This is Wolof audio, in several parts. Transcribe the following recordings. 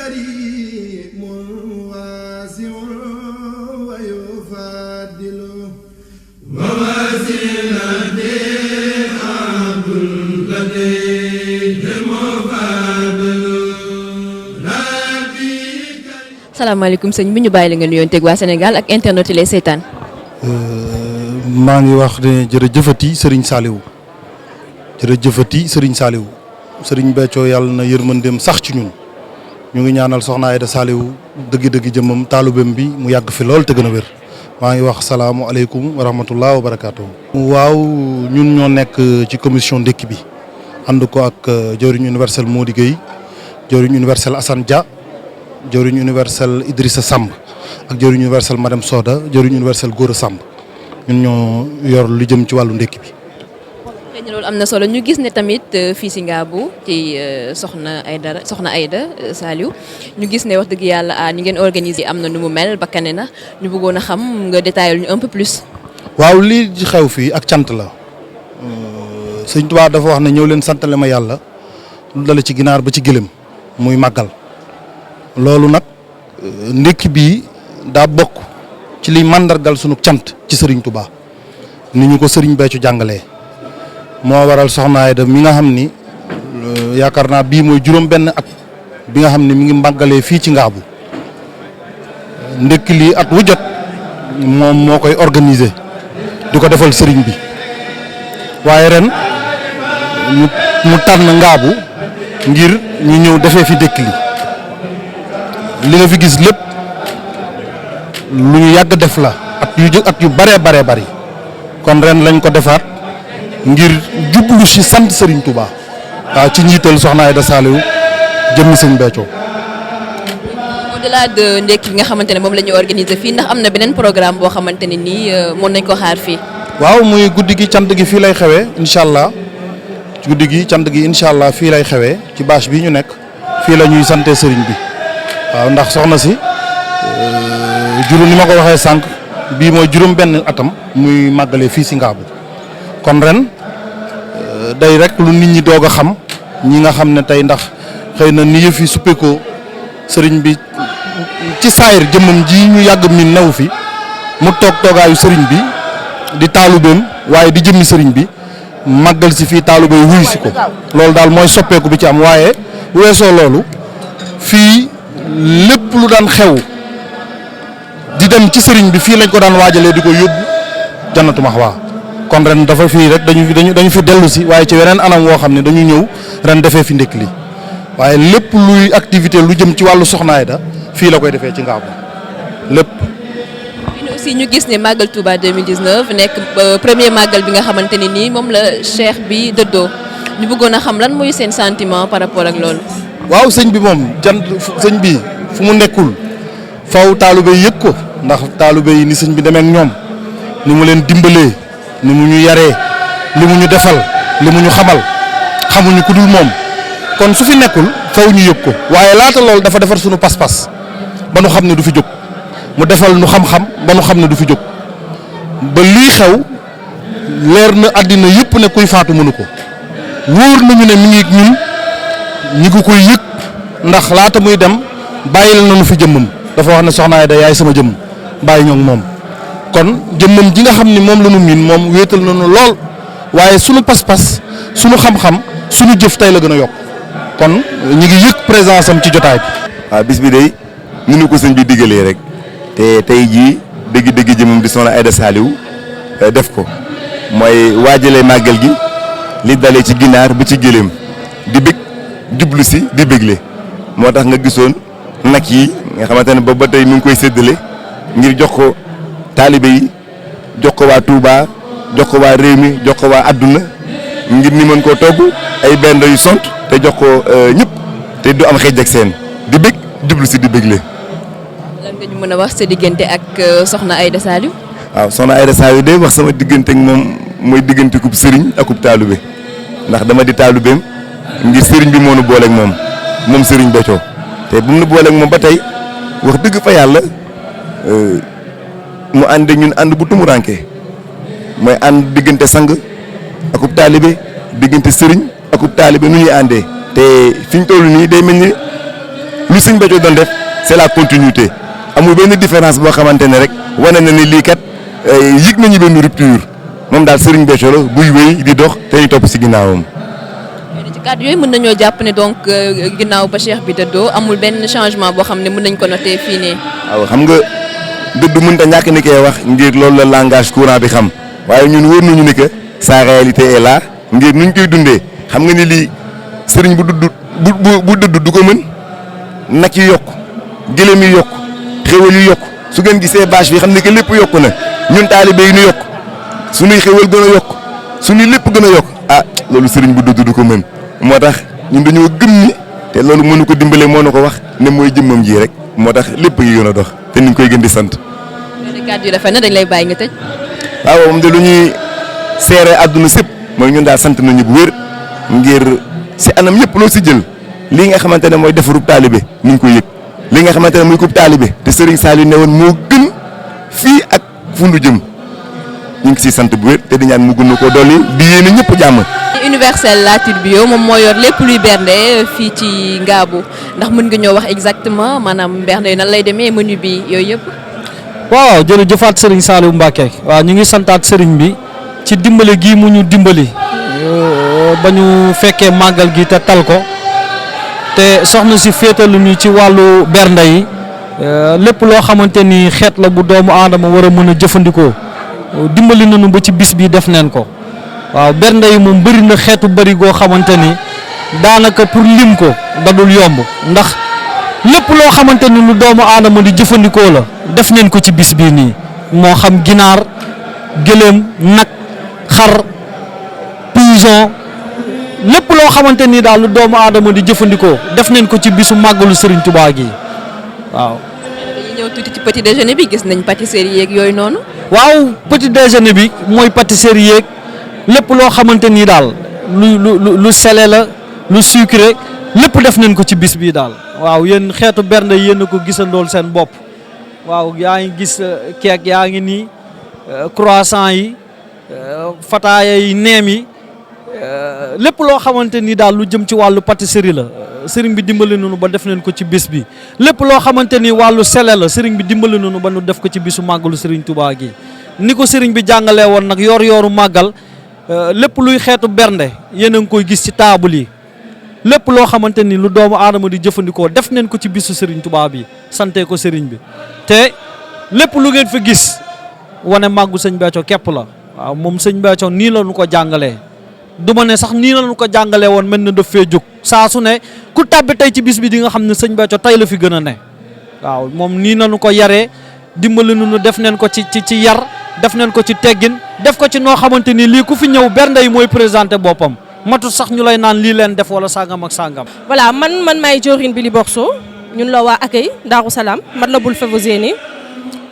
كريم واسع ويفضل ووسيلتي عبد لديه مفضل. salaamaaleykum sëñ bi ñu bàyyi la nga nuyoon teg waa Sénégal ak internet yi lay seetaan. maa ngi wax ne jërëjëfati Serigne Saliou jërëjëfati Serigne Saliou Serigne Béthio yàlla na yërmandeem sax ci ñun ñu ngi ñaanal soxna Aïda Saliou dëgg-dëgg jëmmam taalubeem bi mu yàgg fi lool te gën a wér. maa ngi wax salaamualeykum wa rahmatullah wa barakaatu. waaw ñun ñoo nekk ci commission ndékki bi ànd ko ak jawriñ universel Mody Gueye jawriñ universel Assane Dia jawriñ universel Idrissa Samb ak jawriñ universel madame Soda jawriñ universel Gora Samb ñun ñoo yor lu jëm ci wàllu ndékki bi. xëy na loolu am na solo ñu gis ne tamit fii si Ngabou ci soxna Aïda Saliou ñu gis ne wax dëgg yàlla ñu ngeen organiser am na nu mu mel bakkane na ñu bëggoon a xam nga détaillé ñu un peu plus. waaw lii xew fii ak cant la sëñ Tuubaa dafa wax ne ñëw leen santale ma yàlla lu dale ci ginaar ba ci gëlëm muy màggal loolu nag ndékki bii daa bokk ci liy màndargal sunu cant ci Serigne Touba ni ñu ko Serigne Béthio jàngalee moo waral soxna Aïda mi nga xam ni yaakaar naa bii mooy juróom benn at bi nga xam ne mi ngi màggalee fii ci Ngabou ndékki lii at wu jot moom moo koy organiser di ko defal Serigne bi waaye ren mu tànn Ngabou ngir ñu ñëw defee fi ndékki li nga fi gis lépp lu ñu yàgg def la at yu baree bari kon ren lañ ko defaat ngir jublu ci sant Serigne Touba waaw ci njiital soxna Aïda Saliou jëmmi Serigne Béthio. au-delà de ndekki bi nga xamante ne moom la ñu organiser fii ndax am na beneen programme boo xamante ne nii mën nañ ko xaar fii. waaw muy guddi gi cant gi fii lay xewee incha allah guddi gi cant gi incha allah fii lay xewee ci bâche bi ñu nekk fii la ñuy sante Serigne bi. waaw ndax soxna si ni ma ko waxee sànq bii mooy juróom benn atam muy màggalee fii si Ngabou kon ren day rek lu nit ñi doog a xam ñi nga xam ne tey ndax xëy na ni yëf yi suppeekoo sëriñ bi ci saayir jëmmam ji ñu yàgg mi new fi mu toogaayu sëriñ bi di taalubeem waaye di jëmmi sëriñ bi màggal si fii taalube yi wuyu si ko loolu daal mooy soppeeku bi ci am waaye weesoo loolu fii lépp lu daan xew di dem ci sëriñ bi fii lañ ko daan waajalee di ko yóbbu jannatu maxwa kon ren dafa fii rek dañu fi dellu si waaye ci weneen anam woo xam ne dañu ñëw ren defee fi ndékk li waaye lépp luy activité lu jëm ci wàllu soxna Aïda fii la koy defee ci Ngabou lépp. aussi ñu gis ne màggal Touba 2019 nekk premier màggal bi nga xamante ne nii moom la cheikh bi dëddoo ñu bëggoon a xam lan mooy seen sentiment par rapport ak loolu. waaw sëñ bi moom sëñ bi fu mu nekkul faw taalibe yëg ko ndax taalibe yi ni sëñ bi demee ak ñoom ni mu leen dimbalee ni mu ñu yaree li mu ñu defal li mu ñu xamal xamuñu ku dul moom kon su fi nekkul faw ñu yëg ko waaye laata loolu dafa defar suñu pas-pas ba nu xam ne du fi jóg mu defal nu xam-xam ba nu xam ne du fi jóg ba lii xew leer na àddina yëpp ne kuy faatu mënu ko wóor nañu ne mi ngi ñun ñi ngi koy yëg ndax laata muy dem bàyyil nañu fi jëmmam dafa wax ne soxna Aïda yaay sama jëmm bàyyi ñoo moom kon jëmmam ji nga xam ni moom la ñu miin moom wéetal nañu lool waaye sunu pas-pas sunu xam-xam sunu jëf tey la gën a yokk kon ñi ngi yëg présence am ci jotaay bi. waaw bis bi day ni ñu ko sëñ bi diggalee rek te tey jii dëgg-dëgg jëmmam di soxna Aïda Saliou def ko mooy waajalee màggal gi li dalee ci ginaar ba ci gëléem di bëgg jublu si di bégle moo tax nga gisoon nag yi nga xamante ne boobu ba tey mu ngi koy séddale ngir jox ko taalibe yi jox ko waa Touba jox ko waa réew mi jox ko waa adduna ngir ni mën koo togg ay benn yu sont te jox ko ñëpp te du am xeej ak seen di bëgg jublu si di bégle. lan nga ñu mën a wax sa diggante ak soxna Aïda Saliou. waaw soxna Aïda Saliou de wax sama diggante ak moom mooy diggante kub sëriñ ak kub taalibe ndax dama di taalibeem ngir sëriñ bi moo nu booleeg moom sëriñ Béthio te bu mu nu booleeg moom ba tey wax dëgg fa yàlla mu ànd ñun ànd bu tumuranke mooy ànd diggante sang akub taalibe diggante sëriñ akub taalibe nu ñuy àndee te fi ñu toll nii day mel ni lu sëñ Béthio doon def c'est la continuité amul benn différence boo xamante ne rek wane na ne lii kat yëg nañu benn rupture moom daal Serigne Béthio la buy wéy di dox te ñu topp si ginnaawam. ci kàddu yooyu mën nañoo jàpp ne donc ginnaaw ba cheikh bi dëddoo amul benn changement boo xam ne mën nañ ko noter fii nii. waaw xam nga dëdd mënut a ñàkk ni koy wax ngir loolu la langage courant bi xam waaye ñun wóor nañu ni que sa réalité est là ngir nuñ koy dundee xam nga ni lii Serigne bu dudd bu dëdd du ko mën nag yi yokk gëlëm yi yokk xéwal yi yokk su ngeen gisee bâche bi xam ne que lépp yokk na ñun taalibe yi ñu yokk suñuy xéwal gën a yokk suñuy lépp gën a yokk ah loolu Serigne bu dudd du ko mën moo tax ñun dañoo gëm ni te loolu mënu ko dimbalee moo na ko wax ne mooy jëmmam ji rek moo tax lépp ngi gën a dox te ñu ngi koy gën di sant. kàddu yi rafet na dañ lay bàyyi nga tëj. waaw moom de lu ñuy seere àdduna sépp mooy ñun daal sant nañu bu wér ngir si anam yëpp loo si jël lii nga xamante ne mooy defarub taalibe ñu ngi koy yëg li nga xamante ne muy kub taalibe te Serigne Saliou ne woon moo gën fii ak fu nu jëm ñu ngi siy sant bu wér te di ñaan mu gën koo dolli di yéene ñëpp jàmm. Universel Latir Bio moom moo yor lépp luy bernde fii ci Ngabou ndax mën nga ñoo wax exactement maanaam bernde yi nan lay demee menu bi yooyu yëpp. waaw jërëjëfaat Serigne Saliou Mbacké waaw ñu ngi santaat Serigne bi ci dimbali gii mu ñu dimbali ba ñu fekkee màggal gi te tal ko te soxna si féetaluñu ci wàllu bernde yi lépp loo xamante ni xeet la bu doomu aadama war a mën a jëfandikoo dimbali nañu ba ci bis bi def neen ko waaw bernde yi moom bëri na xeetu bëri goo xamante ni daanaka pour lim ko dadul yomb ndax lépp loo xamante ni lu doomu aadama di jëfandikoo la def neen ko ci bis bii nii moo xam ginaar gëléem nag xar paysan lépp loo xamante ni daal lu doomu aadama di jëfandikoo def neen ko ci bisu màggalu Serigne Touba gi waaw. dañuy ñëw tuuti ci petit déjeuner bi gis nañ pâtisserie yeeg yooyu noonu. waaw petit déjeuner bi mooy pâtisserie yeeg lépp loo xamante ni daal lu salé la lu sucré lépp def nañ ko ci bis bii daal. waaw yéen xeetu bernde yéen a ko gisandool seen bopp waaw yaa ngi gis keek yaa ngi nii croissant yi fataaya yi neem yi lépp loo xamante ni daal lu jëm ci wàllu pâtisserie la sëriñ bi dimbali nañu ba def nañ ko ci bis bi lépp loo xamante ni wàllu sele la sëriñ bi dimbali nañu ba nu def ko ci bisu màggalu sëriñ Touba gi ni ko sëriñ bi jàngalee woon nag yor-yoru màggal lépp luy xeetu bernde yéen a ngi koy gis ci taabal yi lépp loo xamante ni lu doomu aadama di jëfandikoo def nañ ko ci bisu sëriñ Touba bi sante ko sëriñ bi te lépp lu ngeen fa gis wane màggu sëñ Béthio képp la waaw moom sëñ Béthio nii la ñu ko jàngalee. du ma ne sax nii la ñu ko jàngalee woon mel na daf fee jóg saa su ne ku tàbbi tey ci bis bi di nga xam ne sëñ Béthio tey la fi gën a ne waaw moom nii la ñu ko yaree dimbali nu def neen ko ci yar def neen ko ci teggin def ko ci noo xamante ni lii ku fi ñëw bernde yi mooy présenté boppam matu sax ñu lay naan lii leen def wala sàngam ak sàngam. voilà man maay Diourine Billy Borso ñun la waa accueil Darou Salam man la bul favosé ni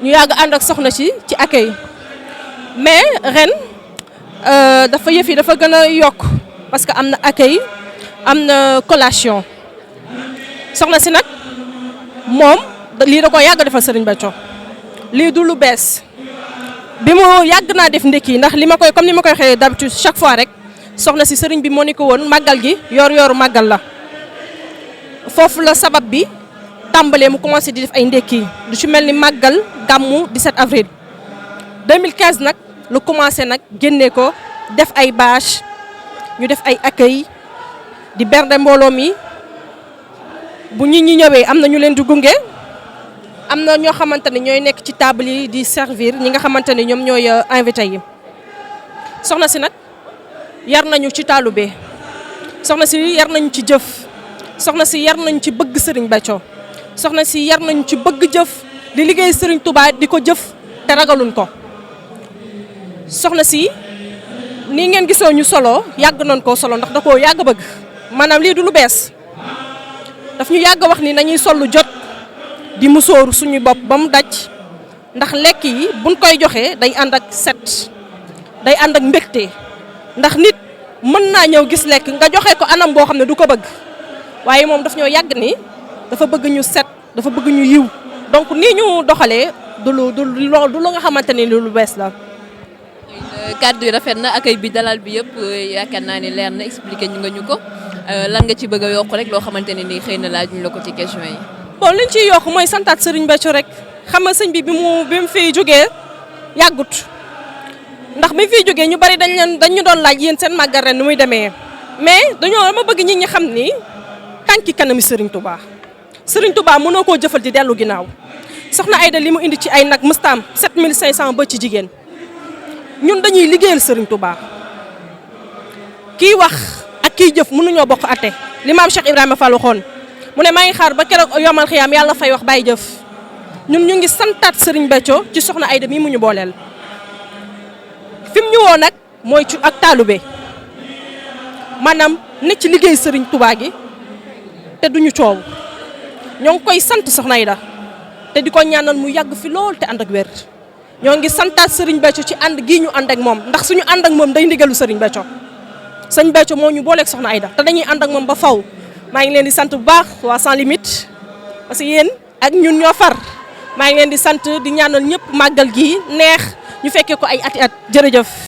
ñu yàgg ànd ak soxna ci accueil mais ren. dafa yëf yi dafa gën a yokk parce que am na accueil am na collation soxna si nag moom lii da ko yàgg defal Serigne Béthio lii du lu bees bi mu yàgg naa def ndekki ndax li ma koy comme ni ma koy xëyee d'habitude chaque fois rek soxna si Serigne bi moo ni ko woon màggal gi yor-yoru màggal la foofu la sabab bi tàmbalee mu commencé di def ay ndekki lu ci mel ni màggal gàmmu 17 avril 2015 nag. lu commencé nag génne ko def ay bâche ñu def ay accueil di bernde mbooloo mi bu nit ñi ñëwee am na ñu leen di gunge am na ñoo xamante ne ñooy nekk ci table yi di servir ñi nga xamante ne ñoom ñooy invité yi soxna si nag yar nañu ci taalube soxna si yar nañu ci jëf soxna si yar nañu ci bëgg Serigne Béthio soxna si yar nañu ci bëgg jëf di liggéey Serigne Touba di ko jëf te ragaluñ ko. soxna si nii ngeen gisoo ñu solo yàgg nañ koo solo ndax da koo yàgg bëgg maanaam lii du lu bees daf ñu yàgg wax ni nañuy sol lu jot di musóoru suñu bopp ba mu daj ndax lekk yi buñ koy joxe day ànd ak set day ànd ak mbégte ndax nit mën naa ñëw gis lekk nga joxe ko anam boo xam ne du ko bëgg waaye moom daf ñoo yàgg ni dafa bëgg ñu set dafa bëgg ñu yiw donc nii ñu doxalee du lu nga xamante ni lu bees la. kàddu yi rafet na accueil bi dalal bi yëpp yaakaar naa ni leer na expliqué ñu nga ñu ko lan nga ci bëgg a yokk rek loo xamante ne nii xëy na laajuñ la ko ci question yi. bon liñ ciy yokk mooy santaat Serigne Béthio rek xam nga sëñ bi bi mu fiy jógee yàggut ndax bi mu fiy jógee ñu bari dañu doon laaj yéen seen màggal ren nu muy demee mais dama bëgg nit ñi xam ni tànki kanami Serigne Touba Serigne Touba mënoo koo jëfal di dellu ginnaaw soxna Aïda li mu indi ci ay nag mëstaam 7500 ba ci jigéen ñun dañuy liggéeyal Serigne Touba kiy wax ak kiy jëf mënuñoo bokk atte li maam Cheikh Ibrahima Fall waxoon mu ne maa ngi xaar ba keroog yomal xiyaam yàlla fay wax bàyyi jëf ñun ñu ngi santaat Serigne Béthio ci soxna Aïda mii mu ñu booleel fi mu ñu woo nag mooy ci ak taalube maanaam ne ci liggéey Serigne Touba gi te duñu coow ñoo ngi koy sant soxna Aïda te di ko ñaanal mu yàgg fi lool te ànd ak wér ñoo ngi santaat Serigne Béthio ci ànd gii ñu ànd ak moom ndax suñu ànd ak moom day ndigalu Serigne Béthio sëñ Béthio moo ñu booleeg soxna Aïda te dañuy ànd ak moom ba faw maa ngi leen di sant bu baax waa Sans Limites parce que yéen ak ñun ñoo far maa ngi leen di sant di ñaanal ñëpp màggal gii neex ñu fekkee ko ay ati at jërëjëf